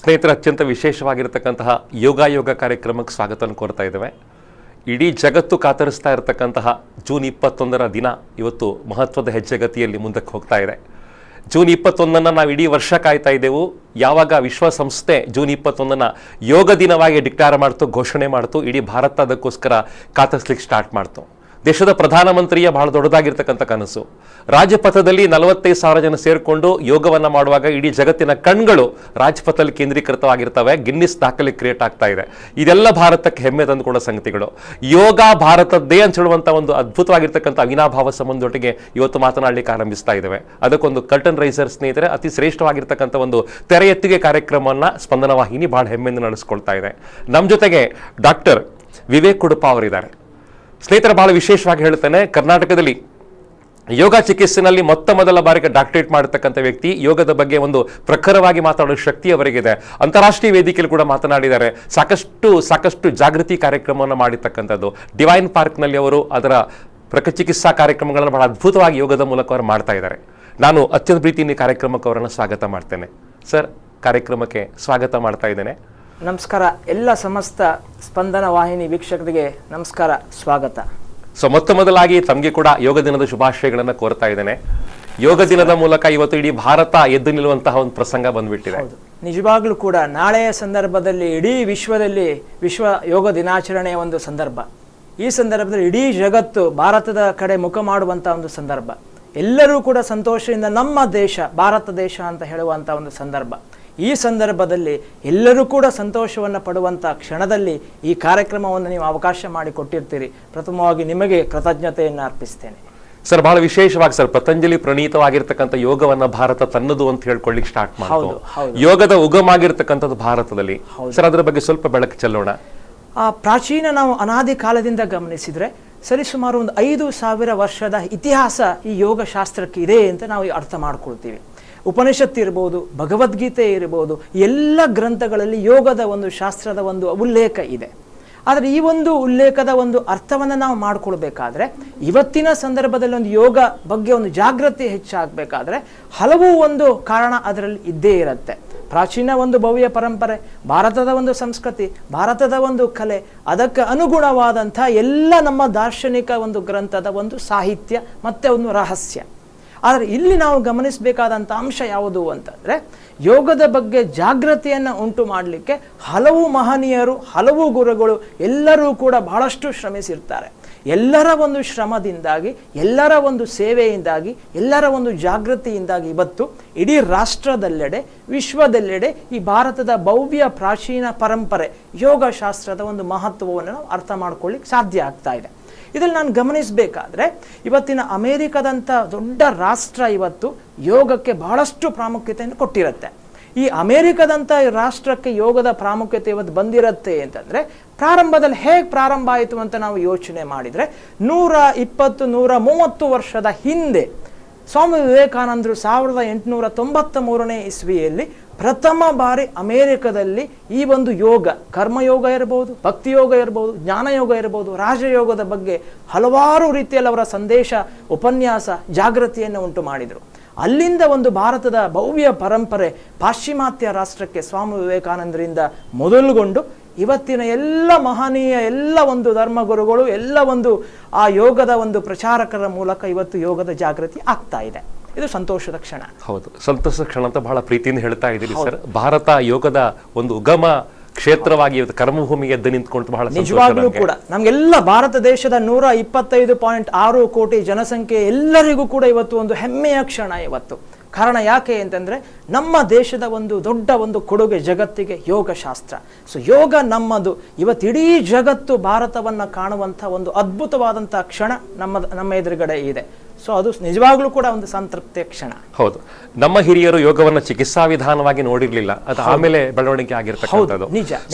ಸ್ನೇಹಿತರ ಅತ್ಯಂತ ವಿಶೇಷವಾಗಿರತಕ್ಕಂತಹ ಯೋಗ ಕಾರ್ಯಕ್ರಮಕ್ಕೆ ಸ್ವಾಗತ ಕೋರ್ತಾ ಇದ್ದೇವೆ. ಇಡೀ ಜಗತ್ತು ಕಾತರಿಸ್ತಾ ಇರತಕ್ಕಂತಹ ಜೂನ್ 21ರ ದಿನ ಇವತ್ತು ಮಹತ್ವದ ಹೆಜ್ಜೆಗತಿಯಲ್ಲಿ ಮುಂದಕ್ಕೆ ಹೋಗ್ತಾ ಇದೆ. ಜೂನ್ 21ನ್ನು ನಾವು ಇಡೀ ವರ್ಷ ಕಾಯ್ತಾ ಇದ್ದೆವು. ಯಾವಾಗ ವಿಶ್ವಸಂಸ್ಥೆ ಜೂನ್ 21ನ್ನು ಯೋಗ ದಿನವಾಗಿ ಡಿಕ್ಲೇರ್ ಮಾಡ್ತು, ಘೋಷಣೆ ಮಾಡ್ತು, ಇಡೀ ಭಾರತ ಅದಕ್ಕೋಸ್ಕರ ಕಾತರಿಸ್ಲಿಕ್ಕೆ ಸ್ಟಾರ್ಟ್ ಮಾಡ್ತು. ದೇಶದ ಪ್ರಧಾನಮಂತ್ರಿಯ ಬಹಳ ದೊಡ್ಡದಾಗಿರ್ತಕ್ಕಂಥ ಕನಸು. ರಾಜಪಥದಲ್ಲಿ 45,000 ಜನ ಸೇರಿಕೊಂಡು ಯೋಗವನ್ನು ಮಾಡುವಾಗ ಇಡೀ ಜಗತ್ತಿನ ಕಣ್ಗಳು ರಾಜಪಥದಲ್ಲಿ ಕೇಂದ್ರೀಕೃತವಾಗಿರ್ತವೆ. ಗಿನ್ನಿಸ್ ದಾಖಲೆ ಕ್ರಿಯೇಟ್ ಆಗ್ತಾ ಇದೆ. ಇದೆಲ್ಲ ಭಾರತಕ್ಕೆ ಹೆಮ್ಮೆ ತಂದುಕೊಂಡ ಸಂಗತಿಗಳು. ಯೋಗ ಭಾರತದ್ದೇ ಅಂತ ಹೇಳುವಂಥ ಒಂದು ಅದ್ಭುತವಾಗಿರ್ತಕ್ಕಂಥ ಅವಿನಾಭಾವ ಸಂಬಂಧದೊಟ್ಟಿಗೆ ಇವತ್ತು ಮಾತನಾಡಲಿಕ್ಕೆ ಆರಂಭಿಸ್ತಾ ಇದ್ದೇವೆ. ಅದಕ್ಕೊಂದು ಕರ್ಟನ್ ರೈಸರ್ ಸ್ನೇಹಿತರೆ, ಅತಿ ಶ್ರೇಷ್ಠವಾಗಿರ್ತಕ್ಕಂಥ ಒಂದು ತೆರೆ ಎತ್ತಿಗೆ ಕಾರ್ಯಕ್ರಮವನ್ನು ಸ್ಪಂದನ ವಾಹಿನಿ ಬಹಳ ಹೆಮ್ಮೆಯಿಂದ ನಡೆಸ್ಕೊಳ್ತಾ ಇದೆ. ನಮ್ಮ ಜೊತೆಗೆ ಡಾಕ್ಟರ್ ವಿವೇಕ್ ಉಡುಪ ಅವರಿದ್ದಾರೆ. ಸ್ನೇಹಿತರ, ಬಹಳ ವಿಶೇಷವಾಗಿ ಹೇಳ್ತೇನೆ, ಕರ್ನಾಟಕದಲ್ಲಿ ಯೋಗ ಚಿಕಿತ್ಸೆನಲ್ಲಿ ಮೊದಲ ಬಾರಿಗೆ ಡಾಕ್ಟರೇಟ್ ಮಾಡತಕ್ಕಂಥ ವ್ಯಕ್ತಿ. ಯೋಗದ ಬಗ್ಗೆ ಒಂದು ಪ್ರಖರವಾಗಿ ಮಾತಾಡೋ ಶಕ್ತಿ ಅವರಿಗಿದೆ. ಅಂತಾರಾಷ್ಟ್ರೀಯ ವೇದಿಕೆಯಲ್ಲಿ ಕೂಡ ಮಾತನಾಡಿದ್ದಾರೆ. ಸಾಕಷ್ಟು ಜಾಗೃತಿ ಕಾರ್ಯಕ್ರಮವನ್ನು ಮಾಡಿರ್ತಕ್ಕಂಥದ್ದು. ಡಿವೈನ್ ಪಾರ್ಕ್ನಲ್ಲಿ ಅವರು ಅದರ ಚಿಕಿತ್ಸಾ ಕಾರ್ಯಕ್ರಮಗಳನ್ನು ಬಹಳ ಅದ್ಭುತವಾಗಿ ಯೋಗದ ಮೂಲಕ ಅವರು ಮಾಡ್ತಾ ಇದ್ದಾರೆ. ನಾನು ಅತ್ಯಂತ ಪ್ರೀತಿಯಿಂದ ಕಾರ್ಯಕ್ರಮಕ್ಕೆ ಅವರನ್ನು ಸ್ವಾಗತ ಮಾಡ್ತೇನೆ. ಸರ್, ಕಾರ್ಯಕ್ರಮಕ್ಕೆ ಸ್ವಾಗತ ಮಾಡ್ತಾ ಇದ್ದೇನೆ. ನಮಸ್ಕಾರ. ಎಲ್ಲ ಸಮಸ್ತ ಸ್ಪಂದನ ವಾಹಿನಿ ವೀಕ್ಷಕರಿಗೆ ನಮಸ್ಕಾರ, ಸ್ವಾಗತ. ಸೊ ಮೊದಲಾಗಿ ತಮಗೆ ಕೂಡ ಯೋಗ ದಿನದ ಶುಭಾಶಯಗಳನ್ನು ಕೋರ್ತಾ ಇದ್ದೇನೆ. ಯೋಗ ದಿನದ ಮೂಲಕ ಇವತ್ತು ಇಡೀ ಭಾರತ ಎದ್ದು ನಿಲ್ಲುವಂತಹ ಒಂದು ಪ್ರಸಂಗ ಬಂದ್ಬಿಟ್ಟಿದೆ. ನಿಜವಾಗ್ಲೂ ಕೂಡ ನಾಳೆಯ ಸಂದರ್ಭದಲ್ಲಿ ಇಡೀ ವಿಶ್ವದಲ್ಲಿ ವಿಶ್ವ ಯೋಗ ದಿನಾಚರಣೆಯ ಒಂದು ಸಂದರ್ಭ. ಈ ಸಂದರ್ಭದಲ್ಲಿ ಇಡೀ ಜಗತ್ತು ಭಾರತದ ಕಡೆ ಮುಖ ಮಾಡುವಂತ ಒಂದು ಸಂದರ್ಭ. ಎಲ್ಲರೂ ಕೂಡ ಸಂತೋಷದಿಂದ ನಮ್ಮ ದೇಶ ಭಾರತ ದೇಶ ಅಂತ ಹೇಳುವಂತ ಒಂದು ಸಂದರ್ಭ. ಈ ಸಂದರ್ಭದಲ್ಲಿ ಎಲ್ಲರೂ ಕೂಡ ಸಂತೋಷವನ್ನು ಪಡುವಂಥ ಕ್ಷಣದಲ್ಲಿ ಈ ಕಾರ್ಯಕ್ರಮವನ್ನು ನೀವು ಅವಕಾಶ ಮಾಡಿ ಕೊಟ್ಟಿರ್ತೀರಿ. ಪ್ರಥಮವಾಗಿ ನಿಮಗೆ ಕೃತಜ್ಞತೆಯನ್ನು ಅರ್ಪಿಸ್ತೇನೆ. ಸರ್, ಬಹಳ ವಿಶೇಷವಾಗಿ ಸರ್, ಪತಂಜಲಿ ಪ್ರಣೀತವಾಗಿರ್ತಕ್ಕಂಥ ಯೋಗವನ್ನ ಭಾರತ ತನ್ನದು ಅಂತ ಹೇಳ್ಕೊಳ್ಳಿಕ್ಕೆ ಸ್ಟಾರ್ಟ್ ಮಾಡಿತು. ಯೋಗದ ಉಗಮ ಆಗಿರ್ತಕ್ಕಂಥದ್ದು ಭಾರತದಲ್ಲಿ. ಸರ್, ಅದರ ಬಗ್ಗೆ ಸ್ವಲ್ಪ ಬೆಳಕು ಚೆಲ್ಲೋಣ. ಪ್ರಾಚೀನ ನಾವು ಅನಾದಿ ಕಾಲದಿಂದ ಗಮನಿಸಿದ್ರೆ ಸರಿಸುಮಾರು ಒಂದು 5,000 ವರ್ಷದ ಇತಿಹಾಸ ಈ ಯೋಗ ಶಾಸ್ತ್ರಕ್ಕೆ ಇದೆ ಅಂತ ನಾವು ಅರ್ಥ ಮಾಡ್ಕೊಳ್ತೀವಿ. ಉಪನಿಷತ್ತು ಇರ್ಬೋದು, ಭಗವದ್ಗೀತೆ ಇರ್ಬೋದು, ಎಲ್ಲ ಗ್ರಂಥಗಳಲ್ಲಿ ಯೋಗದ ಒಂದು ಶಾಸ್ತ್ರದ ಒಂದು ಉಲ್ಲೇಖ ಇದೆ. ಆದರೆ ಈ ಒಂದು ಉಲ್ಲೇಖದ ಒಂದು ಅರ್ಥವನ್ನು ನಾವು ಮಾಡ್ಕೊಳ್ಬೇಕಾದ್ರೆ ಇವತ್ತಿನ ಸಂದರ್ಭದಲ್ಲಿ ಒಂದು ಯೋಗ ಬಗ್ಗೆ ಒಂದು ಜಾಗೃತಿ ಹೆಚ್ಚಾಗಬೇಕಾದ್ರೆ ಹಲವು ಒಂದು ಕಾರಣ ಅದರಲ್ಲಿ ಇದ್ದೇ ಇರುತ್ತೆ. ಪ್ರಾಚೀನ ಒಂದು ಭವ್ಯ ಪರಂಪರೆ, ಭಾರತದ ಒಂದು ಸಂಸ್ಕೃತಿ, ಭಾರತದ ಒಂದು ಕಲೆ, ಅದಕ್ಕೆ ಅನುಗುಣವಾದಂಥ ಎಲ್ಲ ನಮ್ಮ ದಾರ್ಶನಿಕ ಒಂದು ಗ್ರಂಥದ ಒಂದು ಸಾಹಿತ್ಯ ಮತ್ತು ಒಂದು ರಹಸ್ಯ. ಆದರೆ ಇಲ್ಲಿ ನಾವು ಗಮನಿಸಬೇಕಾದಂಥ ಅಂಶ ಯಾವುದು ಅಂತಂದರೆ, ಯೋಗದ ಬಗ್ಗೆ ಜಾಗೃತಿಯನ್ನು ಉಂಟು ಮಾಡಲಿಕ್ಕೆ ಹಲವು ಮಹನೀಯರು, ಹಲವು ಗುರುಗಳು ಎಲ್ಲರೂ ಕೂಡ ಬಹಳಷ್ಟು ಶ್ರಮಿಸಿರ್ತಾರೆ. ಎಲ್ಲರ ಒಂದು ಶ್ರಮದಿಂದಾಗಿ, ಎಲ್ಲರ ಒಂದು ಸೇವೆಯಿಂದಾಗಿ, ಎಲ್ಲರ ಒಂದು ಜಾಗೃತಿಯಿಂದಾಗಿ ಇವತ್ತು ಇಡೀ ರಾಷ್ಟ್ರದೆಲ್ಲೆಡೆ, ವಿಶ್ವದೆಲ್ಲೆಡೆ ಈ ಭಾರತದ ಭವ್ಯ ಪ್ರಾಚೀನ ಪರಂಪರೆ ಯೋಗಶಾಸ್ತ್ರದ ಒಂದು ಮಹತ್ವವನ್ನು ನಾವು ಅರ್ಥ ಮಾಡ್ಕೊಳ್ಳಿಕ್ಕೆ ಸಾಧ್ಯ ಆಗ್ತಾ ಇದೆ. ಇದರಲ್ಲಿ ನಾನು ಗಮನಿಸಬೇಕಾದ್ರೆ ಇವತ್ತಿನ ಅಮೇರಿಕದಂಥ ದೊಡ್ಡ ರಾಷ್ಟ್ರ ಇವತ್ತು ಯೋಗಕ್ಕೆ ಬಹಳಷ್ಟು ಪ್ರಾಮುಖ್ಯತೆಯನ್ನು ಕೊಟ್ಟಿರುತ್ತೆ. ಈ ಅಮೇರಿಕದಂಥ ರಾಷ್ಟ್ರಕ್ಕೆ ಯೋಗದ ಪ್ರಾಮುಖ್ಯತೆ ಇವತ್ತು ಬಂದಿರುತ್ತೆ ಅಂತಂದರೆ ಪ್ರಾರಂಭದಲ್ಲಿ ಹೇಗೆ ಪ್ರಾರಂಭ ಆಯಿತು ಅಂತ ನಾವು ಯೋಚನೆ ಮಾಡಿದರೆ 120-130 ವರ್ಷದ ಹಿಂದೆ ಸ್ವಾಮಿ ವಿವೇಕಾನಂದರು 1893ನೇ ಇಸ್ವಿಯಲ್ಲಿ ಪ್ರಥಮ ಬಾರಿ ಅಮೇರಿಕದಲ್ಲಿ ಈ ಒಂದು ಯೋಗ, ಕರ್ಮಯೋಗ ಇರಬಹುದು, ಭಕ್ತಿಯೋಗ ಇರಬಹುದು, ಜ್ಞಾನಯೋಗ ಇರಬಹುದು, ರಾಜಯೋಗದ ಬಗ್ಗೆ ಹಲವಾರು ರೀತಿಯಲ್ಲಿ ಅವರ ಸಂದೇಶ, ಉಪನ್ಯಾಸ, ಜಾಗೃತಿಯನ್ನು ಉಂಟು ಮಾಡಿದರು. ಅಲ್ಲಿಂದ ಒಂದು ಭಾರತದ ಭವ್ಯ ಪರಂಪರೆ ಪಾಶ್ಚಿಮಾತ್ಯ ರಾಷ್ಟ್ರಕ್ಕೆ ಸ್ವಾಮಿ ವಿವೇಕಾನಂದರಿಂದ ಮೊದಲುಗೊಂಡು ಇವತ್ತಿನ ಎಲ್ಲ ಮಹನೀಯ ಎಲ್ಲ ಒಂದು ಧರ್ಮಗುರುಗಳು ಎಲ್ಲ ಒಂದು ಆ ಯೋಗದ ಒಂದು ಪ್ರಚಾರಕರ ಮೂಲಕ ಇವತ್ತು ಯೋಗದ ಜಾಗೃತಿ ಆಗ್ತಾ ಇದೆ. ಇದು ಸಂತೋಷದ ಕ್ಷಣ. ಹೌದು, ಸಂತೋಷದ ಕ್ಷಣ ಅಂತ ಬಹಳ ಪ್ರೀತಿಯಿಂದ ಹೇಳ್ತಾ ಇದ್ದೀರಿ ಸರ್. ಭಾರತ ಯೋಗದ ಒಂದು ಉಗಮ ಕ್ಷೇತ್ರವಾಗಿ ಇವತ್ತು ಕರ್ಮಭೂಮಿಗೆ ಎದ್ದು ನಿಂತ್ಕೊಂಡು ಬಹಳ ನಿಜವಾಗ್ಲೂ ಕೂಡ ನಮ್ಗೆಲ್ಲ ಭಾರತ ದೇಶದ 125.6 ಕೋಟಿ ಜನಸಂಖ್ಯೆ ಎಲ್ಲರಿಗೂ ಕೂಡ ಇವತ್ತು ಒಂದು ಹೆಮ್ಮೆಯ ಕ್ಷಣ ಇವತ್ತು. ಕಾರಣ ಯಾಕೆ ಅಂತಂದ್ರೆ ನಮ್ಮ ದೇಶದ ಒಂದು ದೊಡ್ಡ ಒಂದು ಕೊಡುಗೆ ಜಗತ್ತಿಗೆ ಯೋಗಶಾಸ್ತ್ರ. ಸೊ ಯೋಗ ನಮ್ಮದು. ಇವತ್ತು ಇಡೀ ಜಗತ್ತು ಭಾರತವನ್ನ ಕಾಣುವಂಥ ಒಂದು ಅದ್ಭುತವಾದಂಥ ಕ್ಷಣ ನಮ್ಮ ಎದುರುಗಡೆ ಇದೆ. ಸೊ ಅದು ನಿಜವಾಗ್ಲೂ ಕೂಡ ಒಂದು ಸಂತೃಪ್ತಿಯ ಕ್ಷಣ. ಹೌದು, ನಮ್ಮ ಹಿರಿಯರು ಯೋಗವನ್ನ ಚಿಕಿತ್ಸಾ ವಿಧಾನವಾಗಿ ನೋಡಿರ್ಲಿಲ್ಲ, ಅದು ಆಮೇಲೆ ಬೆಳವಣಿಗೆ ಆಗಿರ್ತಕ್ಕಂಥದ್ದು.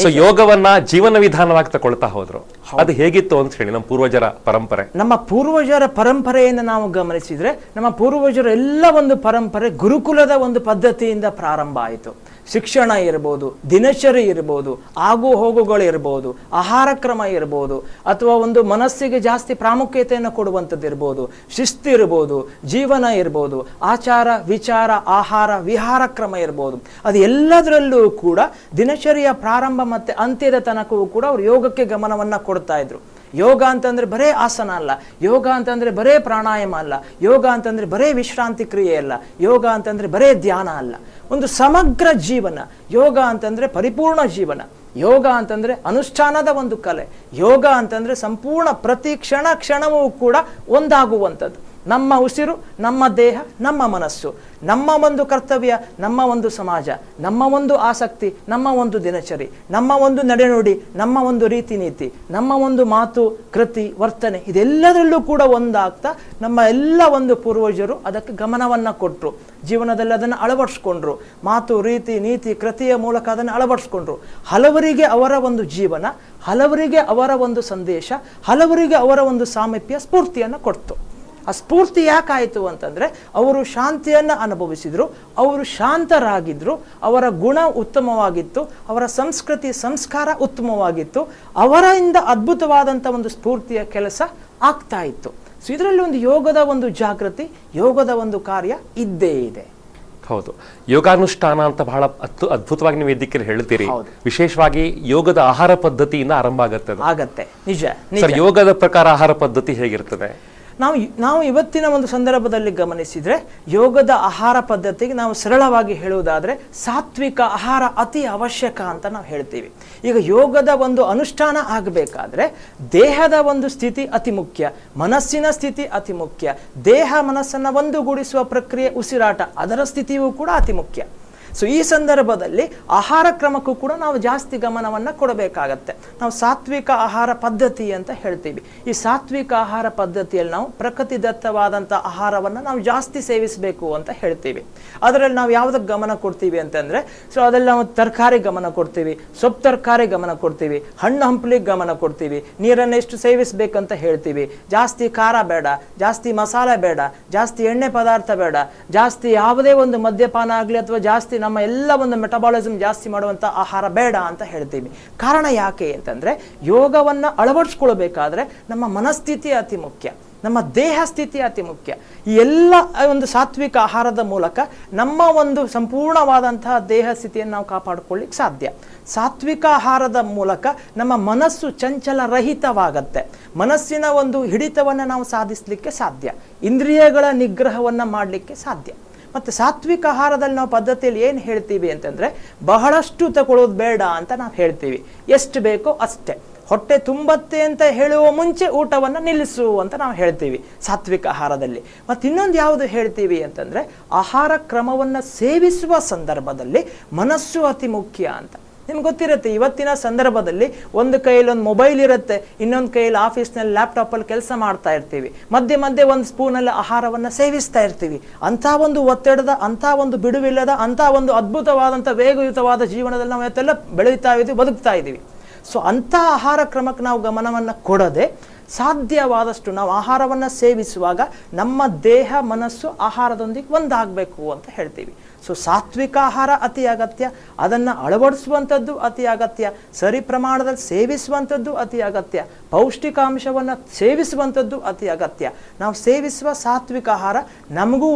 ಸೊ ಯೋಗವನ್ನ ಜೀವನ ವಿಧಾನವಾಗಿ ತಗೊಳ್ತಾ ಹೋದ್ರು. ಅದು ಹೇಗಿತ್ತು ಅಂತ ಹೇಳಿ ನಮ್ಮ ಪೂರ್ವಜರ ಪರಂಪರೆ. ನಮ್ಮ ಪೂರ್ವಜರ ಪರಂಪರೆಯನ್ನು ನಾವು ಗಮನಿಸಿದ್ರೆ ನಮ್ಮ ಪೂರ್ವಜರ ಎಲ್ಲ ಒಂದು ಪರಂಪರೆ ಗುರುಕುಲದ ಒಂದು ಪದ್ಧತಿಯಿಂದ ಪ್ರಾರಂಭ ಆಯಿತು. ಶಿಕ್ಷಣ ಇರ್ಬೋದು, ದಿನಚರಿ ಇರ್ಬೋದು, ಆಗು ಹೋಗುಗಳು ಇರ್ಬೋದು, ಆಹಾರ ಕ್ರಮ ಇರ್ಬೋದು, ಅಥವಾ ಒಂದು ಮನಸ್ಸಿಗೆ ಜಾಸ್ತಿ ಪ್ರಾಮುಖ್ಯತೆಯನ್ನು ಕೊಡುವಂಥದ್ದು ಇರ್ಬೋದು, ಶಿಸ್ತು ಇರ್ಬೋದು, ಜೀವನ ಇರ್ಬೋದು, ಆಚಾರ ವಿಚಾರ ಆಹಾರ ವಿಹಾರ ಕ್ರಮ ಇರ್ಬೋದು, ಅದು ಎಲ್ಲದರಲ್ಲೂ ಕೂಡ ದಿನಚರಿಯ ಪ್ರಾರಂಭ ಮತ್ತು ಅಂತ್ಯದ ತನಕವೂ ಕೂಡ ಅವರು ಯೋಗಕ್ಕೆ ಗಮನವನ್ನು ಕೊಡ್ತಾ ಇದ್ರು. ಯೋಗ ಅಂತಂದ್ರೆ ಬರೇ ಆಸನ ಅಲ್ಲ, ಯೋಗ ಅಂತಂದ್ರೆ ಬರೇ ಪ್ರಾಣಾಯಾಮ ಅಲ್ಲ, ಯೋಗ ಅಂತಂದ್ರೆ ಬರೇ ವಿಶ್ರಾಂತಿ ಕ್ರಿಯೆ ಅಲ್ಲ, ಯೋಗ ಅಂತಂದ್ರೆ ಬರೇ ಧ್ಯಾನ ಅಲ್ಲ, ಒಂದು ಸಮಗ್ರ ಜೀವನ. ಯೋಗ ಅಂತಂದ್ರೆ ಪರಿಪೂರ್ಣ ಜೀವನ. ಯೋಗ ಅಂತಂದ್ರೆ ಅನುಷ್ಠಾನದ ಒಂದು ಕಲೆ. ಯೋಗ ಅಂತಂದ್ರೆ ಸಂಪೂರ್ಣ ಪ್ರತಿ ಕ್ಷಣವೂ ಕೂಡ ಒಂದಾಗುವಂಥದ್ದು. ನಮ್ಮ ಉಸಿರು, ನಮ್ಮ ದೇಹ, ನಮ್ಮ ಮನಸ್ಸು, ನಮ್ಮ ಒಂದು ಕರ್ತವ್ಯ, ನಮ್ಮ ಒಂದು ಸಮಾಜ, ನಮ್ಮ ಒಂದು ಆಸಕ್ತಿ, ನಮ್ಮ ಒಂದು ದಿನಚರಿ, ನಮ್ಮ ಒಂದು ನಡೆನುಡಿ, ನಮ್ಮ ಒಂದು ರೀತಿ ನೀತಿ, ನಮ್ಮ ಒಂದು ಮಾತು ಕೃತಿ ವರ್ತನೆ, ಇದೆಲ್ಲದರಲ್ಲೂ ಕೂಡ ಒಂದಾಗ್ತಾ ನಮ್ಮ ಎಲ್ಲ ಒಂದು ಪೂರ್ವಜರು ಅದಕ್ಕೆ ಗಮನವನ್ನು ಕೊಟ್ಟರು. ಜೀವನದಲ್ಲಿ ಅದನ್ನು ಅಳವಡಿಸ್ಕೊಂಡ್ರು. ಮಾತು ರೀತಿ ನೀತಿ ಕೃತಿಯ ಮೂಲಕ ಅದನ್ನು ಅಳವಡಿಸ್ಕೊಂಡ್ರು. ಹಲವರಿಗೆ ಅವರ ಒಂದು ಜೀವನ, ಹಲವರಿಗೆ ಅವರ ಒಂದು ಸಂದೇಶ, ಹಲವರಿಗೆ ಅವರ ಒಂದು ಸಾಮೀಪ್ಯ ಸ್ಫೂರ್ತಿಯನ್ನು ಕೊಡ್ತು. ಆ ಸ್ಫೂರ್ತಿ ಯಾಕಾಯಿತು ಅಂತಂದರೆ ಅವರು ಶಾಂತಿಯನ್ನು ಅನುಭವಿಸಿದರು, ಅವರು ಶಾಂತರಾಗಿದ್ದರು, ಅವರ ಗುಣ ಉತ್ತಮವಾಗಿತ್ತು, ಅವರ ಸಂಸ್ಕೃತಿ ಸಂಸ್ಕಾರ ಉತ್ತಮವಾಗಿತ್ತು, ಅವರಿಂದ ಅದ್ಭುತವಾದಂಥ ಒಂದು ಸ್ಫೂರ್ತಿಯ ಕೆಲಸ ಆಗ್ತಾ ಇತ್ತು. ಸೊ ಇದರಲ್ಲಿ ಒಂದು ಯೋಗದ ಒಂದು ಜಾಗೃತಿ, ಯೋಗದ ಒಂದು ಕಾರ್ಯ ಇದ್ದೇ ಇದೆ. ಹೌದು, ಯೋಗಾನುಷ್ಠಾನ ಅಂತ ಬಹಳ ಅದ್ಭುತವಾಗಿ ನೀವು ವೇದಿಕೆಯಲ್ಲಿ ಹೇಳ್ತೀರಿ. ವಿಶೇಷವಾಗಿ ಯೋಗದ ಆಹಾರ ಪದ್ಧತಿಯಿಂದ ಆರಂಭ ಆಗತ್ತೆ. ನಿಜ. ಸರ್, ಯೋಗದ ಪ್ರಕಾರ ಆಹಾರ ಪದ್ಧತಿ ಹೇಗಿರ್ತದೆ? ನಾವು ಇವತ್ತಿನ ಒಂದು ಸಂದರ್ಭದಲ್ಲಿ ಗಮನಿಸಿದರೆ ಯೋಗದ ಆಹಾರ ಪದ್ಧತಿಗೆ ನಾವು ಸರಳವಾಗಿ ಹೇಳುವುದಾದರೆ ಸಾತ್ವಿಕ ಆಹಾರ ಅತಿ ಅವಶ್ಯಕ ಅಂತ ನಾವು ಹೇಳ್ತೀವಿ. ಈಗ ಯೋಗದ ಒಂದು ಅನುಷ್ಠಾನ ಆಗಬೇಕಾದ್ರೆ ದೇಹದ ಒಂದು ಸ್ಥಿತಿ ಅತಿ ಮುಖ್ಯ, ಮನಸ್ಸಿನ ಸ್ಥಿತಿ ಅತಿ ಮುಖ್ಯ, ದೇಹ ಮನಸ್ಸನ್ನು ಒಂದುಗೂಡಿಸುವ ಪ್ರಕ್ರಿಯೆ ಉಸಿರಾಟ ಅದರ ಸ್ಥಿತಿಯೂ ಕೂಡ ಅತಿ ಮುಖ್ಯ. ಸೊ ಈ ಸಂದರ್ಭದಲ್ಲಿ ಆಹಾರ ಕ್ರಮಕ್ಕೂ ಕೂಡ ನಾವು ಜಾಸ್ತಿ ಗಮನವನ್ನು ಕೊಡಬೇಕಾಗತ್ತೆ. ನಾವು ಸಾತ್ವಿಕ ಆಹಾರ ಪದ್ಧತಿ ಅಂತ ಹೇಳ್ತೀವಿ. ಈ ಸಾತ್ವಿಕ ಆಹಾರ ಪದ್ಧತಿಯಲ್ಲಿ ನಾವು ಪ್ರಕೃತಿದತ್ತವಾದಂಥ ಆಹಾರವನ್ನು ನಾವು ಜಾಸ್ತಿ ಸೇವಿಸಬೇಕು ಅಂತ ಹೇಳ್ತೀವಿ. ಅದರಲ್ಲಿ ನಾವು ಯಾವುದಕ್ಕೆ ಗಮನ ಕೊಡ್ತೀವಿ ಅಂತಂದರೆ, ಸೊ ಅದರಲ್ಲಿ ನಾವು ತರಕಾರಿ ಗಮನ ಕೊಡ್ತೀವಿ, ಸೊಪ್ಪು ತರಕಾರಿ ಗಮನ ಕೊಡ್ತೀವಿ, ಹಣ್ಣು ಹಂಪಲಿಗೆ ಗಮನ ಕೊಡ್ತೀವಿ, ನೀರನ್ನು ಎಷ್ಟು ಸೇವಿಸಬೇಕಂತ ಹೇಳ್ತೀವಿ, ಜಾಸ್ತಿ ಖಾರ ಬೇಡ, ಜಾಸ್ತಿ ಮಸಾಲೆ ಬೇಡ, ಜಾಸ್ತಿ ಎಣ್ಣೆ ಪದಾರ್ಥ ಬೇಡ, ಜಾಸ್ತಿ ಯಾವುದೇ ಒಂದು ಮದ್ಯಪಾನ ಆಗಲಿ ಅಥವಾ ಜಾಸ್ತಿ ನಮ್ಮ ಎಲ್ಲ ಒಂದು ಮೆಟಬಾಲಿಸಮ್ ಜಾಸ್ತಿ ಮಾಡುವಂಥ ಆಹಾರ ಬೇಡ ಅಂತ ಹೇಳ್ತೀವಿ. ಕಾರಣ ಯಾಕೆ ಅಂತಂದರೆ ಯೋಗವನ್ನು ಅಳವಡಿಸ್ಕೊಳ್ಬೇಕಾದ್ರೆ ನಮ್ಮ ಮನಸ್ಥಿತಿ ಅತಿ ಮುಖ್ಯ, ನಮ್ಮ ದೇಹ ಸ್ಥಿತಿ ಅತಿ ಮುಖ್ಯ. ಈ ಎಲ್ಲ ಒಂದು ಸಾತ್ವಿಕ ಆಹಾರದ ಮೂಲಕ ನಮ್ಮ ಒಂದು ಸಂಪೂರ್ಣವಾದಂತಹ ದೇಹ ಸ್ಥಿತಿಯನ್ನು ನಾವು ಕಾಪಾಡಿಕೊಳ್ಳಿಕ್ಕೆ ಸಾಧ್ಯ. ಸಾತ್ವಿಕ ಆಹಾರದ ಮೂಲಕ ನಮ್ಮ ಮನಸ್ಸು ಚಂಚಲ ರಹಿತವಾಗತ್ತೆ, ಮನಸ್ಸಿನ ಒಂದು ಹಿಡಿತವನ್ನು ನಾವು ಸಾಧಿಸಲಿಕ್ಕೆ ಸಾಧ್ಯ, ಇಂದ್ರಿಯಗಳ ನಿಗ್ರಹವನ್ನು ಮಾಡಲಿಕ್ಕೆ ಸಾಧ್ಯ. ಮತ್ತು ಸಾತ್ವಿಕ ಆಹಾರದಲ್ಲಿ ನಾವು ಪದ್ಧತಿಯಲ್ಲಿ ಏನು ಹೇಳ್ತೀವಿ ಅಂತಂದರೆ ಬಹಳಷ್ಟು ತಗೊಳ್ಳೋದು ಬೇಡ ಅಂತ ನಾವು ಹೇಳ್ತೀವಿ. ಎಷ್ಟು ಬೇಕೋ ಅಷ್ಟೇ, ಹೊಟ್ಟೆ ತುಂಬತ್ತೆ ಅಂತ ಹೇಳುವ ಮುಂಚೆ ಊಟವನ್ನು ನಿಲ್ಲಿಸು ಅಂತ ನಾವು ಹೇಳ್ತೀವಿ ಸಾತ್ವಿಕ ಆಹಾರದಲ್ಲಿ. ಮತ್ತು ಇನ್ನೊಂದು ಯಾವುದು ಹೇಳ್ತೀವಿ ಅಂತಂದರೆ ಆಹಾರ ಕ್ರಮವನ್ನು ಸೇವಿಸುವ ಸಂದರ್ಭದಲ್ಲಿ ಮನಸ್ಸು ಅತಿ ಮುಖ್ಯ ಅಂತ. ನಿಮ್ಗೆ ಗೊತ್ತಿರುತ್ತೆ, ಇವತ್ತಿನ ಸಂದರ್ಭದಲ್ಲಿ ಒಂದು ಕೈಯಲ್ಲಿ ಒಂದು ಮೊಬೈಲ್ ಇರುತ್ತೆ, ಇನ್ನೊಂದು ಕೈಯಲ್ಲಿ ಆಫೀಸ್ನಲ್ಲಿ ಲ್ಯಾಪ್ಟಾಪಲ್ಲಿ ಕೆಲಸ ಮಾಡ್ತಾ ಇರ್ತೀವಿ, ಮಧ್ಯೆ ಒಂದು ಸ್ಪೂನಲ್ಲಿ ಆಹಾರವನ್ನು ಸೇವಿಸ್ತಾ ಇರ್ತೀವಿ. ಅಂಥ ಒಂದು ಒತ್ತಡದ, ಅಂಥ ಒಂದು ಬಿಡುವಿಲ್ಲದ, ಅಂಥ ಒಂದು ಅದ್ಭುತವಾದಂಥ ವೇಗಯುತವಾದ ಜೀವನದಲ್ಲಿ ನಾವು ಇವತ್ತೆಲ್ಲ ಬೆಳೀತಾ ಇದ್ದೀವಿ, ಬದುಕ್ತಾ ಇದ್ದೀವಿ. ಸೊ ಅಂಥ ಆಹಾರ ಕ್ರಮಕ್ಕೆ ನಾವು ಗಮನವನ್ನು ಕೊಡದೆ ಸಾಧ್ಯವಾದಷ್ಟು ನಾವು ಆಹಾರವನ್ನು ಸೇವಿಸುವಾಗ ನಮ್ಮ ದೇಹ ಮನಸ್ಸು ಆಹಾರದೊಂದಿಗೆ ಒಂದಾಗಬೇಕು ಅಂತ ಹೇಳ್ತೀವಿ. ಸೊ ಸಾತ್ವಿಕ ಆಹಾರ ಅತಿ ಅಗತ್ಯ, ಅದನ್ನು ಅಳವಡಿಸುವಂಥದ್ದು ಅತಿ ಅಗತ್ಯ, ಸರಿ ಪ್ರಮಾಣದಲ್ಲಿ ಸೇವಿಸುವಂಥದ್ದು ಅತಿ ಅಗತ್ಯ, ಪೌಷ್ಟಿಕಾಂಶವನ್ನು ಸೇವಿಸುವಂಥದ್ದು ಅತಿ ಅಗತ್ಯ. ನಾವು ಸೇವಿಸುವ ಸಾತ್ವಿಕ ಆಹಾರ ನಮಗೂ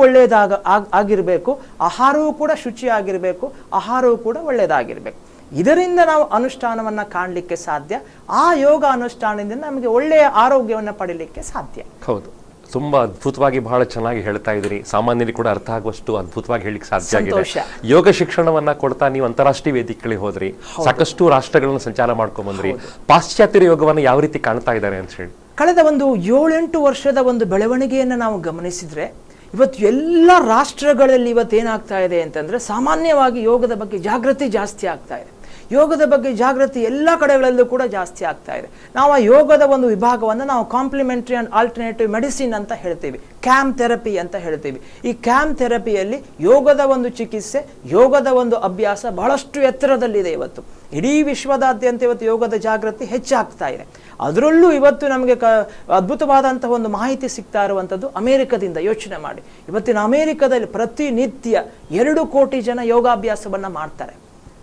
ಆಗಿರಬೇಕು, ಆಹಾರವೂ ಕೂಡ ಶುಚಿಯಾಗಿರಬೇಕು, ಆಹಾರವೂ ಕೂಡ ಒಳ್ಳೆಯದಾಗಿರಬೇಕು. ಇದರಿಂದ ನಾವು ಅನುಷ್ಠಾನವನ್ನು ಕಾಣಲಿಕ್ಕೆ ಸಾಧ್ಯ. ಆ ಯೋಗ ಅನುಷ್ಠಾನದಿಂದ ನಮಗೆ ಒಳ್ಳೆಯ ಆರೋಗ್ಯವನ್ನು ಪಡೀಲಿಕ್ಕೆ ಸಾಧ್ಯ. ಹೌದು, ತುಂಬಾ ಅದ್ಭುತವಾಗಿ ಬಹಳ ಚೆನ್ನಾಗಿ ಹೇಳ್ತಾ ಇದ್ದೀರಿ. ಸಾಮಾನ್ಯರಿಗೆ ಕೂಡ ಅರ್ಥ ಆಗುವಷ್ಟು ಅದ್ಭುತವಾಗಿ ಹೇಳಿಕ್ಕೆ ಸಾಧ್ಯ ಆಗಿದೆ. ಯೋಗ ಶಿಕ್ಷಣವನ್ನ ಕೊಡ್ತಾ ನೀವು ಅಂತಾರಾಷ್ಟ್ರೀಯ ವೇದಿಕೆಗಳಿಗೆ ಹೋದ್ರಿ, ಸಾಕಷ್ಟು ರಾಷ್ಟ್ರಗಳನ್ನ ಸಂಚಾರ ಮಾಡ್ಕೊಂಡ್ ಬಂದ್ರಿ. ಪಾಶ್ಚಾತ್ಯ ಯೋಗವನ್ನು ಯಾವ ರೀತಿ ಕಾಣ್ತಾ ಇದ್ದಾರೆ ಅಂತ ಹೇಳಿ ಕಳೆದ ಒಂದು 7-8 ವರ್ಷದ ಒಂದು ಬೆಳವಣಿಗೆಯನ್ನು ನಾವು ಗಮನಿಸಿದ್ರೆ ಇವತ್ತು ಎಲ್ಲ ರಾಷ್ಟ್ರಗಳಲ್ಲಿ ಇವತ್ತೇನಾಗ್ತಾ ಇದೆ ಅಂತಂದರೆ ಸಾಮಾನ್ಯವಾಗಿ ಯೋಗದ ಬಗ್ಗೆ ಜಾಗೃತಿ ಜಾಸ್ತಿ ಆಗ್ತಾ ಇದೆ. ಯೋಗದ ಬಗ್ಗೆ ಜಾಗೃತಿ ಎಲ್ಲ ಕಡೆಗಳಲ್ಲೂ ಕೂಡ ಜಾಸ್ತಿ ಆಗ್ತಾ ಇದೆ. ನಾವು ಆ ಯೋಗದ ಒಂದು ವಿಭಾಗವನ್ನು ನಾವು ಕಾಂಪ್ಲಿಮೆಂಟ್ರಿ ಆ್ಯಂಡ್ ಆಲ್ಟರ್ನೇಟಿವ್ ಮೆಡಿಸಿನ್ ಅಂತ ಹೇಳ್ತೀವಿ, ಕ್ಯಾಮ್ ಥೆರಪಿ ಅಂತ ಹೇಳ್ತೀವಿ. ಈ ಕ್ಯಾಮ್ ಥೆರಪಿಯಲ್ಲಿ ಯೋಗದ ಒಂದು ಚಿಕಿತ್ಸೆ, ಯೋಗದ ಒಂದು ಅಭ್ಯಾಸ ಬಹಳಷ್ಟು ಎತ್ತರದಲ್ಲಿದೆ. ಇವತ್ತು ಇಡೀ ವಿಶ್ವದಾದ್ಯಂತ ಇವತ್ತು ಯೋಗದ ಜಾಗೃತಿ ಹೆಚ್ಚಾಗ್ತಾ ಇದೆ. ಅದರಲ್ಲೂ ಇವತ್ತು ನಮಗೆ ಅದ್ಭುತವಾದಂತಹ ಒಂದು ಮಾಹಿತಿ ಸಿಗ್ತಾ ಇರುವಂಥದ್ದು ಅಮೇರಿಕದಿಂದ. ಯೋಚನೆ ಮಾಡಿ, ಇವತ್ತಿನ ಅಮೇರಿಕದಲ್ಲಿ ಪ್ರತಿನಿತ್ಯ 2 ಕೋಟಿ ಜನ ಯೋಗಾಭ್ಯಾಸವನ್ನು ಮಾಡ್ತಾರೆ.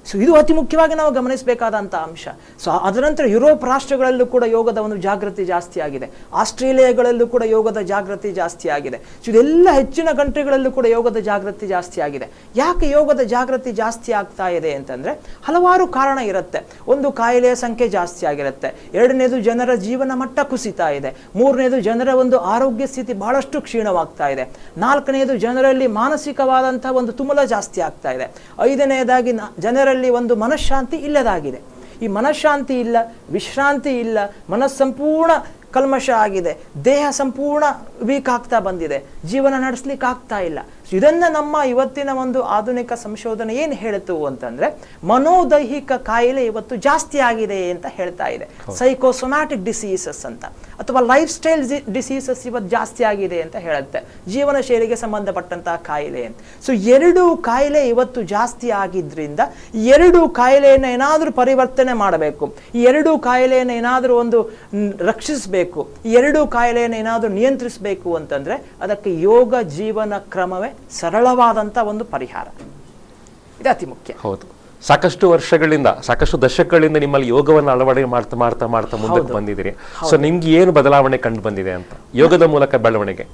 ಸೊ ಇದು ಅತಿ ಮುಖ್ಯವಾಗಿ ನಾವು ಗಮನಿಸಬೇಕಾದಂಥ ಅಂಶ. ಸೊ ಅದರ ನಂತರ ಯುರೋಪ್ ರಾಷ್ಟ್ರಗಳಲ್ಲೂ ಕೂಡ ಯೋಗದ ಒಂದು ಜಾಗೃತಿ ಜಾಸ್ತಿ ಆಗಿದೆ. ಆಸ್ಟ್ರೇಲಿಯಾಗಳಲ್ಲೂ ಕೂಡ ಯೋಗದ ಜಾಗೃತಿ ಜಾಸ್ತಿ ಆಗಿದೆ. ಸೊ ಇದೆಲ್ಲ ಹೆಚ್ಚಿನ ಕಂಟ್ರಿಗಳಲ್ಲೂ ಕೂಡ ಯೋಗದ ಜಾಗೃತಿ ಜಾಸ್ತಿ ಆಗಿದೆ. ಯಾಕೆ ಯೋಗದ ಜಾಗೃತಿ ಜಾಸ್ತಿ ಆಗ್ತಾ ಇದೆ ಅಂತಂದರೆ ಹಲವಾರು ಕಾರಣ ಇರುತ್ತೆ. ಒಂದು, ಕಾಯಿಲೆಯ ಸಂಖ್ಯೆ ಜಾಸ್ತಿ ಆಗಿರುತ್ತೆ. ಎರಡನೇದು, ಜನರ ಜೀವನ ಮಟ್ಟ ಕುಸಿತಾ ಇದೆ. ಮೂರನೇದು, ಜನರ ಒಂದು ಆರೋಗ್ಯ ಸ್ಥಿತಿ ಬಹಳಷ್ಟು ಕ್ಷೀಣವಾಗ್ತಾ ಇದೆ. ನಾಲ್ಕನೆಯದು, ಜನರಲ್ಲಿ ಮಾನಸಿಕವಾದಂಥ ಒಂದು ತುಮುಲ ಜಾಸ್ತಿ ಆಗ್ತಾ ಇದೆ. ಐದನೆಯದಾಗಿ, ಜನರಲ್ಲಿ ಒಂದು ಮನಃಶಾಂತಿ ಇಲ್ಲದಾಗಿದೆ. ಈ ಮನಃಶಾಂತಿ ಇಲ್ಲ, ವಿಶ್ರಾಂತಿ ಇಲ್ಲ, ಮನಸ್ಸಂಪೂರ್ಣ ಕಲ್ಮಶ ಆಗಿದೆ, ದೇಹ ಸಂಪೂರ್ಣ ವೀಕ್ ಆಗ್ತಾ ಬಂದಿದೆ, ಜೀವನ ನಡೆಸಲಿಕ್ಕೆ ಆಗ್ತಾ ಇಲ್ಲ. ಇದನ್ನು ನಮ್ಮ ಇವತ್ತಿನ ಒಂದು ಆಧುನಿಕ ಸಂಶೋಧನೆ ಏನು ಹೇಳಿತು ಅಂತಂದ್ರೆ ಮನೋದೈಹಿಕ ಕಾಯಿಲೆ ಇವತ್ತು ಜಾಸ್ತಿ ಆಗಿದೆ ಅಂತ ಹೇಳ್ತಾ ಇದೆ. ಸೈಕೋಸೊಮ್ಯಾಟಿಕ್ ಡಿಸೀಸಸ್ ಅಂತ, ಅಥವಾ ಲೈಫ್ ಸ್ಟೈಲ್ ಡಿಸೀಸಸ್ ಇವತ್ತು ಜಾಸ್ತಿ ಆಗಿದೆ ಅಂತ ಹೇಳುತ್ತೆ, ಜೀವನ ಶೈಲಿಗೆ ಸಂಬಂಧಪಟ್ಟಂತಹ ಕಾಯಿಲೆ ಅಂತ. ಸೊ ಎರಡು ಕಾಯಿಲೆ ಇವತ್ತು ಜಾಸ್ತಿ ಆಗಿದ್ರಿಂದ ಈ ಎರಡು ಕಾಯಿಲೆಯನ್ನು ಏನಾದರೂ ಪರಿವರ್ತನೆ ಮಾಡಬೇಕು, ಈ ಎರಡು ಕಾಯಿಲೆಯನ್ನು ಏನಾದರೂ ಒಂದು ರಕ್ಷಿಸಬೇಕು, ಈ ಎರಡು ಕಾಯಿಲೆಯನ್ನು ಏನಾದರೂ ನಿಯಂತ್ರಿಸಬೇಕು ಅಂತಂದ್ರೆ ಅದಕ್ಕೆ ಯೋಗ ಜೀವನ ಕ್ರಮವೇ ಸರಳವಾದಂಥ ಒಂದು ಪರಿಹಾರ. ಇದು ಅತಿ ಮುಖ್ಯ. ಹೌದು, ಸಾಕಷ್ಟು ವರ್ಷಗಳಿಂದ, ಸಾಕಷ್ಟು ದಶಕಗಳಿಂದ ನಿಮ್ಮಲ್ಲಿ ಯೋಗವನ್ನು ಅಳವಡಿಕೆ ಮಾಡ್ತಾ ಮುಂದಕ್ಕೆ ಬಂದಿದ್ದೀರಿ. ಸೊ ನಿಮ್ಗೆ ಏನು ಬದಲಾವಣೆ ಕಂಡು ಬಂದಿದೆ ಅಂತ ಯೋಗದ ಮೂಲಕ ಬೆಳವಣಿಗೆ?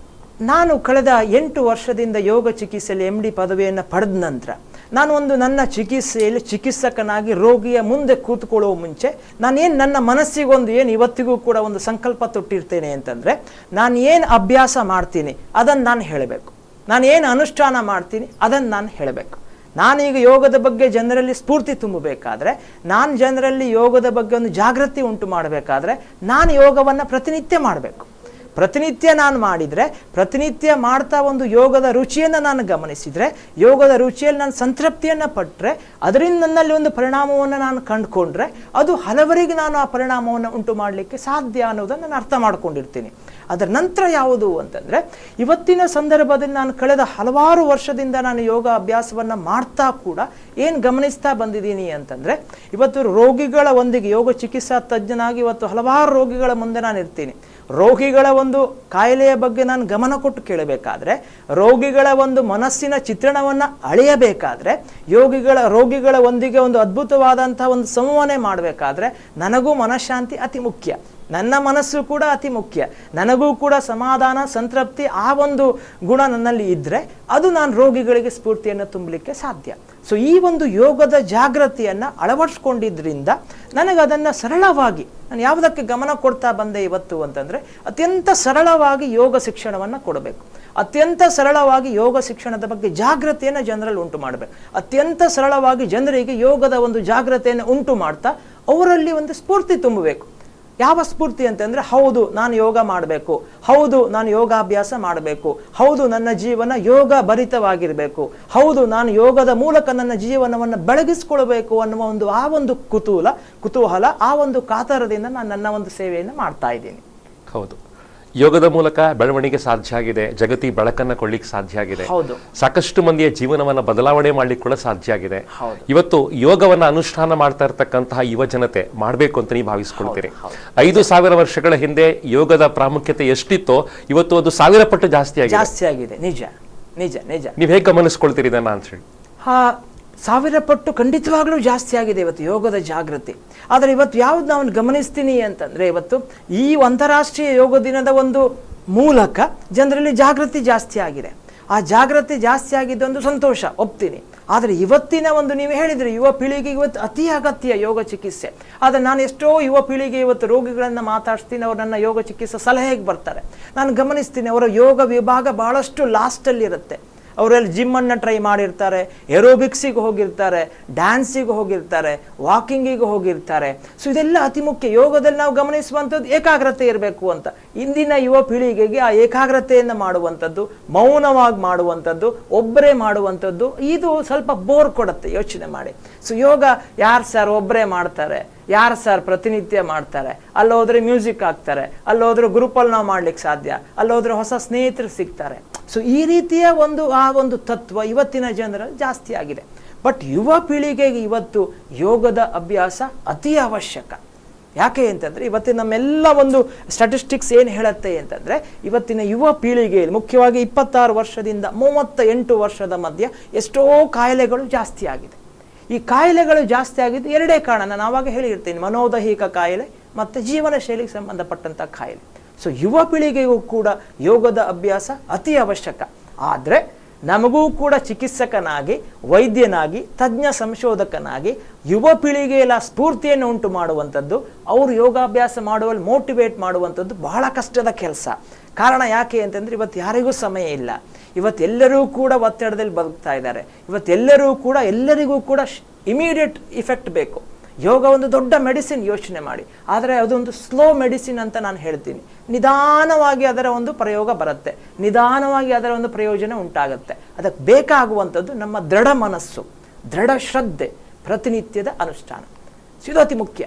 ನಾನು ಕಳೆದ 8 ವರ್ಷದಿಂದ ಯೋಗ ಚಿಕಿತ್ಸೆಯಲ್ಲಿ MD ಪದವಿಯನ್ನು ಪಡೆದ ನಂತರ ನಾನು ನನ್ನ ಚಿಕಿತ್ಸೆಯಲ್ಲಿ ಚಿಕಿತ್ಸಕನಾಗಿ ರೋಗಿಯ ಮುಂದೆ ಕೂತ್ಕೊಳ್ಳುವ ಮುಂಚೆ ನನ್ನ ಮನಸ್ಸಿಗೊಂದು ಇವತ್ತಿಗೂ ಕೂಡ ಒಂದು ಸಂಕಲ್ಪ ತೊಟ್ಟಿರ್ತೇನೆ ಅಂತಂದರೆ, ನಾನು ಏನು ಅಭ್ಯಾಸ ಮಾಡ್ತೀನಿ ಅದನ್ನು ನಾನು ಹೇಳಬೇಕು, ನಾನು ಏನು ಅನುಷ್ಠಾನ ಮಾಡ್ತೀನಿ ಅದನ್ನು ನಾನು ಹೇಳಬೇಕು. ನಾನೀಗ ಯೋಗದ ಬಗ್ಗೆ ಜನರಲ್ಲಿ ಸ್ಫೂರ್ತಿ ತುಂಬಬೇಕಾದ್ರೆ, ನಾನು ಜನರಲ್ಲಿ ಯೋಗದ ಬಗ್ಗೆ ಒಂದು ಜಾಗೃತಿ ಉಂಟು ಮಾಡಬೇಕಾದ್ರೆ ನಾನು ಯೋಗವನ್ನು ಪ್ರತಿನಿತ್ಯ ಮಾಡಬೇಕು. ಪ್ರತಿನಿತ್ಯ ನಾನು ಮಾಡಿದರೆ, ಪ್ರತಿನಿತ್ಯ ಮಾಡ್ತಾ ಒಂದು ಯೋಗದ ರುಚಿಯನ್ನು ನಾನು ಗಮನಿಸಿದರೆ, ಯೋಗದ ರುಚಿಯಲ್ಲಿ ನಾನು ಸಂತೃಪ್ತಿಯನ್ನು ಪಟ್ಟರೆ, ಅದರಿಂದ ನನ್ನಲ್ಲಿ ಒಂದು ಪರಿಣಾಮವನ್ನು ನಾನು ಕಂಡುಕೊಂಡ್ರೆ ಅದು ಹಲವರಿಗೆ ನಾನು ಆ ಪರಿಣಾಮವನ್ನು ಉಂಟು ಮಾಡಲಿಕ್ಕೆ ಸಾಧ್ಯ ಅನ್ನೋದನ್ನು ನಾನು ಅರ್ಥ ಮಾಡ್ಕೊಂಡಿರ್ತೀನಿ. ಅದರ ನಂತರ ಯಾವುದು ಅಂತಂದರೆ, ಇವತ್ತಿನ ಸಂದರ್ಭದಲ್ಲಿ ನಾನು ಕಳೆದ ಹಲವಾರು ವರ್ಷದಿಂದ ನಾನು ಯೋಗ ಅಭ್ಯಾಸವನ್ನು ಮಾಡ್ತಾ ಕೂಡ ಏನು ಗಮನಿಸ್ತಾ ಬಂದಿದ್ದೀನಿ ಅಂತಂದರೆ, ಇವತ್ತು ರೋಗಿಗಳ ಒಂದಿಗೆ ಯೋಗ ಚಿಕಿತ್ಸಾ ತಜ್ಞನಾಗಿ ಇವತ್ತು ಹಲವಾರು ರೋಗಿಗಳ ಮುಂದೆ ನಾನು ಇರ್ತೀನಿ. ರೋಗಿಗಳ ಒಂದು ಕಾಯಿಲೆಯ ಬಗ್ಗೆ ನಾನು ಗಮನ ಕೊಟ್ಟು ಕೇಳಬೇಕಾದ್ರೆ, ರೋಗಿಗಳ ಒಂದು ಮನಸ್ಸಿನ ಚಿತ್ರಣವನ್ನು ಅಳೆಯಬೇಕಾದ್ರೆ, ರೋಗಿಗಳ ಒಂದಿಗೆ ಒಂದು ಅದ್ಭುತವಾದಂಥ ಒಂದು ಸಂವಹನೆ ಮಾಡಬೇಕಾದ್ರೆ ನನಗೂ ಮನಃಶಾಂತಿ ಅತಿ ಮುಖ್ಯ, ನನ್ನ ಮನಸ್ಸು ಕೂಡ ಅತಿ ಮುಖ್ಯ, ನನಗೂ ಕೂಡ ಸಮಾಧಾನ ಸಂತೃಪ್ತಿ ಆ ಒಂದು ಗುಣ ನನ್ನಲ್ಲಿ ಇದ್ದರೆ ಅದು ನಾನು ರೋಗಿಗಳಿಗೆ ಸ್ಫೂರ್ತಿಯನ್ನು ತುಂಬಲಿಕ್ಕೆ ಸಾಧ್ಯ. ಸೊ ಈ ಒಂದು ಯೋಗದ ಜಾಗೃತಿಯನ್ನು ಅಳವಡಿಸ್ಕೊಂಡಿದ್ದರಿಂದ ನನಗೆ ಅದನ್ನು ಸರಳವಾಗಿ ನಾನು ಯಾವುದಕ್ಕೆ ಗಮನ ಕೊಡ್ತಾ ಬಂದೆ ಇವತ್ತು ಅಂತಂದರೆ, ಅತ್ಯಂತ ಸರಳವಾಗಿ ಯೋಗ ಶಿಕ್ಷಣವನ್ನು ಕೊಡಬೇಕು, ಅತ್ಯಂತ ಸರಳವಾಗಿ ಯೋಗ ಶಿಕ್ಷಣದ ಬಗ್ಗೆ ಜಾಗೃತಿಯನ್ನು ಜನರಲ್ಲಿ ಉಂಟು ಮಾಡಬೇಕು, ಅತ್ಯಂತ ಸರಳವಾಗಿ ಜನರಿಗೆ ಯೋಗದ ಒಂದು ಜಾಗೃತಿಯನ್ನು ಉಂಟು ಮಾಡ್ತಾ ಅವರಲ್ಲಿ ಒಂದು ಸ್ಫೂರ್ತಿ ತುಂಬಬೇಕು. ಯಾವ ಸ್ಫೂರ್ತಿ ಅಂತಂದರೆ, ಹೌದು ನಾನು ಯೋಗ ಮಾಡಬೇಕು, ಹೌದು ನಾನು ಯೋಗಾಭ್ಯಾಸ ಮಾಡಬೇಕು, ಹೌದು ನನ್ನ ಜೀವನ ಯೋಗ ಭರಿತವಾಗಿರಬೇಕು, ಹೌದು ನಾನು ಯೋಗದ ಮೂಲಕ ನನ್ನ ಜೀವನವನ್ನು ಬೆಳಗಿಸ್ಕೊಳ್ಬೇಕು ಅನ್ನುವ ಆ ಒಂದು ಕುತೂಹಲ ಆ ಒಂದು ಕಾತರದಿಂದ ನಾನು ನನ್ನ ಒಂದು ಸೇವೆಯನ್ನು ಮಾಡ್ತಾ ಇದ್ದೀನಿ. ಹೌದು, ಯೋಗದ ಮೂಲಕ ಬೆಳವಣಿಗೆ ಸಾಧ್ಯ ಆಗಿದೆ, ಜಗತಿ ಬೆಳಕನ್ನು ಕೊಳ್ಳಿಕ್ಕೆ ಸಾಧ್ಯ ಆಗಿದೆ, ಸಾಕಷ್ಟು ಮಂದಿಯ ಜೀವನವನ್ನು ಬದಲಾವಣೆ ಮಾಡ್ಲಿಕ್ಕೆ ಕೂಡ ಸಾಧ್ಯ ಆಗಿದೆ. ಇವತ್ತು ಯೋಗವನ್ನು ಅನುಷ್ಠಾನ ಮಾಡ್ತಾ ಇರ್ತಕ್ಕಂತಹ ಯುವ ಜನತೆ ಮಾಡಬೇಕು ಅಂತ ನೀವು ಭಾವಿಸ್ಕೊಳ್ತೀರಿ. 5,000 ವರ್ಷಗಳ ಹಿಂದೆ ಯೋಗದ ಪ್ರಾಮುಖ್ಯತೆ ಎಷ್ಟಿತ್ತೋ ಇವತ್ತು ಅದು 1000 ಪಟ್ಟು ಜಾಸ್ತಿ ಆಗಿದೆ. ನಿಜ ನಿಜ ನಿಜ. ನೀವು ಹೇಗೆ ಗಮನಿಸ್ಕೊಳ್ತೀರಿ ಇದನ್ನ ಅಂತ ಹೇಳಿ? 1000 ಪಟ್ಟು ಖಂಡಿತವಾಗ್ಲೂ ಜಾಸ್ತಿ ಆಗಿದೆ ಇವತ್ತು ಯೋಗದ ಜಾಗೃತಿ. ಆದರೆ ಇವತ್ತು ಯಾವ್ದು ನಾನು ಗಮನಿಸ್ತೀನಿ ಅಂತಂದರೆ, ಇವತ್ತು ಈ ಅಂತಾರಾಷ್ಟ್ರೀಯ ಯೋಗ ದಿನದ ಒಂದು ಮೂಲಕ ಜನರಲ್ಲಿ ಜಾಗೃತಿ ಜಾಸ್ತಿ ಆಗಿದೆ. ಆ ಜಾಗೃತಿ ಜಾಸ್ತಿ ಆಗಿದ್ದೊಂದು ಸಂತೋಷ, ಒಪ್ತೀನಿ. ಆದರೆ ಇವತ್ತಿನ ಒಂದು ನೀವು ಹೇಳಿದರೆ ಯುವ ಪೀಳಿಗೆಗೆ ಇವತ್ತು ಅತಿ ಅಗತ್ಯ ಯೋಗ ಚಿಕಿತ್ಸೆ. ಆದರೆ ನಾನು ಎಷ್ಟೋ ಯುವ ಪೀಳಿಗೆ ಇವತ್ತು ರೋಗಿಗಳನ್ನು ಮಾತಾಡ್ತೀನಿ, ಅವರು ನನ್ನ ಯೋಗ ಚಿಕಿತ್ಸೆ ಸಲಹೆಗೆ ಬರ್ತಾರೆ. ನಾನು ಗಮನಿಸ್ತೀನಿ ಅವರ ಯೋಗ ವಿಭಾಗ ಬಹಳಷ್ಟು ಲಾಸ್ಟಲ್ಲಿರುತ್ತೆ. ಅವರಲ್ಲಿ ಜಿಮ್ಮನ್ನು ಟ್ರೈ ಮಾಡಿರ್ತಾರೆ, ಏರೋಬಿಕ್ಸಿಗೆ ಹೋಗಿರ್ತಾರೆ, ಡ್ಯಾನ್ಸಿಗೆ ಹೋಗಿರ್ತಾರೆ, ವಾಕಿಂಗಿಗೆ ಹೋಗಿರ್ತಾರೆ. ಸೊ ಇದೆಲ್ಲ ಅತಿ ಮುಖ್ಯ. ಯೋಗದಲ್ಲಿ ನಾವು ಗಮನಿಸುವಂಥದ್ದು ಏಕಾಗ್ರತೆ ಇರಬೇಕು ಅಂತ. ಇಂದಿನ ಯುವ ಪೀಳಿಗೆಗೆ ಆ ಏಕಾಗ್ರತೆಯನ್ನು ಮಾಡುವಂಥದ್ದು, ಮೌನವಾಗಿ ಮಾಡುವಂಥದ್ದು, ಒಬ್ಬರೇ ಮಾಡುವಂಥದ್ದು ಇದು ಸ್ವಲ್ಪ ಬೋರ್ ಕೊಡುತ್ತೆ. ಯೋಚನೆ ಮಾಡಿ. ಸೊ ಯೋಗ ಯಾರು ಸರ್ ಒಬ್ಬರೇ ಮಾಡ್ತಾರೆ, ಯಾರು ಸರ್ ಪ್ರತಿನಿತ್ಯ ಮಾಡ್ತಾರೆ, ಅಲ್ಲೋದ್ರೆ ಮ್ಯೂಸಿಕ್ ಹಾಕ್ತಾರೆ, ಅಲ್ಲೋದ್ರೆ ಗ್ರೂಪಲ್ಲಿ ನಾವು ಮಾಡ್ಲಿಕ್ಕೆ ಸಾಧ್ಯ, ಅಲ್ಲೋದ್ರೆ ಹೊಸ ಸ್ನೇಹಿತರು ಸಿಗ್ತಾರೆ. ಸೊ ಈ ರೀತಿಯ ಆ ಒಂದು ತತ್ವ ಇವತ್ತಿನ ಜನರಲ್ಲಿ ಜಾಸ್ತಿ ಆಗಿದೆ. ಬಟ್ ಯುವ ಪೀಳಿಗೆಗೆ ಇವತ್ತು ಯೋಗದ ಅಭ್ಯಾಸ ಅತಿ ಅವಶ್ಯಕ. ಯಾಕೆ ಅಂತಂದರೆ ಇವತ್ತಿನ ನಮ್ಮೆಲ್ಲ ಒಂದು ಸ್ಟ್ಯಾಟಿಸ್ಟಿಕ್ಸ್ ಏನು ಹೇಳುತ್ತೆ ಅಂತಂದರೆ, ಇವತ್ತಿನ ಯುವ ಪೀಳಿಗೆಯಲ್ಲಿ ಮುಖ್ಯವಾಗಿ 26 ವರ್ಷದಿಂದ 38 ವರ್ಷದ ಮಧ್ಯೆ ಎಷ್ಟೋ ಕಾಯಿಲೆಗಳು ಜಾಸ್ತಿ ಆಗಿದೆ. ಈ ಕಾಯಿಲೆಗಳು ಜಾಸ್ತಿ ಆಗಿದ್ದು ಎರಡೇ ಕಾರಣ, ನಾನು ಆವಾಗ ಹೇಳಿರ್ತೀನಿ, ಮನೋದೈಹಿಕ ಕಾಯಿಲೆ ಮತ್ತು ಜೀವನ ಶೈಲಿಗೆ ಸಂಬಂಧಪಟ್ಟಂಥ ಕಾಯಿಲೆ. ಸೊ ಯುವ ಪೀಳಿಗೆಗೂ ಕೂಡ ಯೋಗದ ಅಭ್ಯಾಸ ಅತಿ ಅವಶ್ಯಕ. ಆದರೆ ನಮಗೂ ಕೂಡ ಚಿಕಿತ್ಸಕನಾಗಿ, ವೈದ್ಯನಾಗಿ, ತಜ್ಞ ಸಂಶೋಧಕನಾಗಿ ಯುವ ಪೀಳಿಗೆಯ ಸ್ಫೂರ್ತಿಯನ್ನು ಉಂಟು ಮಾಡುವಂಥದ್ದು, ಅವರು ಯೋಗಾಭ್ಯಾಸ ಮಾಡುವಲ್ಲಿ ಮೋಟಿವೇಟ್ ಮಾಡುವಂಥದ್ದು ಬಹಳ ಕಷ್ಟದ ಕೆಲಸ. ಕಾರಣ ಯಾಕೆ ಅಂತಂದರೆ ಇವತ್ತು ಯಾರಿಗೂ ಸಮಯ ಇಲ್ಲ. ಇವತ್ತೆಲ್ಲರೂ ಕೂಡ ಒತ್ತಡದಲ್ಲಿ ಬದುಕ್ತಾ ಇದ್ದಾರೆ. ಎಲ್ಲರಿಗೂ ಕೂಡ ಇಮಿಡಿಯೇಟ್ ಇಫೆಕ್ಟ್ ಬೇಕು. ಯೋಗ ಒಂದು ದೊಡ್ಡ ಮೆಡಿಸಿನ್, ಯೋಚನೆ ಮಾಡಿ. ಆದರೆ ಅದೊಂದು ಸ್ಲೋ ಮೆಡಿಸಿನ್ ಅಂತ ನಾನು ಹೇಳ್ತೀನಿ. ನಿಧಾನವಾಗಿ ಅದರ ಒಂದು ಪ್ರಯೋಗ ಬರುತ್ತೆ, ನಿಧಾನವಾಗಿ ಅದರ ಒಂದು ಪ್ರಯೋಜನ ಉಂಟಾಗುತ್ತೆ. ಅದಕ್ಕೆ ಬೇಕಾಗುವಂಥದ್ದು ನಮ್ಮ ದೃಢ ಮನಸ್ಸು, ದೃಢ ಶ್ರದ್ಧೆ, ಪ್ರತಿನಿತ್ಯದ ಅನುಷ್ಠಾನ. ಇದು ಅತಿ ಮುಖ್ಯ.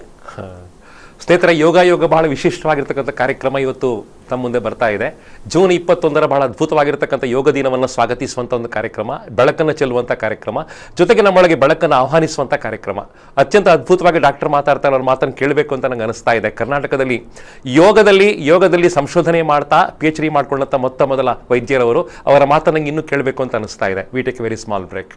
ಸ್ನೇಹಿತರೆ, ಯೋಗ ಬಹಳ ವಿಶಿಷ್ಟವಾಗಿರ್ತಕ್ಕಂಥ ಕಾರ್ಯಕ್ರಮ ಇವತ್ತು ತಮ್ಮ ಮುಂದೆ ಬರ್ತಾ ಇದೆ. ಜೂನ್ 21 ಬಹಳ ಅದ್ಭುತವಾಗಿರ್ತಕ್ಕಂಥ ಯೋಗ ದಿನವನ್ನು ಸ್ವಾಗತಿಸುವಂಥ ಒಂದು ಕಾರ್ಯಕ್ರಮ, ಬೆಳಕನ್ನು ಚೆಲ್ಲುವಂಥ ಕಾರ್ಯಕ್ರಮ, ಜೊತೆಗೆ ನಮ್ಮೊಳಗೆ ಬೆಳಕನ್ನು ಆಹ್ವಾನಿಸುವಂಥ ಕಾರ್ಯಕ್ರಮ. ಅತ್ಯಂತ ಅದ್ಭುತವಾಗಿ ಡಾಕ್ಟರ್ ಮಾತಾಡ್ತಾರೆ, ಅವ್ರ ಮಾತನ್ನು ಕೇಳಬೇಕು ಅಂತ ನಂಗೆ ಅನಿಸ್ತಾ ಇದೆ. ಕರ್ನಾಟಕದಲ್ಲಿ ಯೋಗದಲ್ಲಿ ಸಂಶೋಧನೆ ಮಾಡ್ತಾ PhD ಮಾಡ್ಕೊಂಡಂಥ ಮೊದಲ ವೈದ್ಯರವರು, ಅವರ ಮಾತನ್ನು ಇನ್ನೂ ಕೇಳಬೇಕು ಅಂತ ಅನಿಸ್ತಾ ಇದೆ. We take a very small break.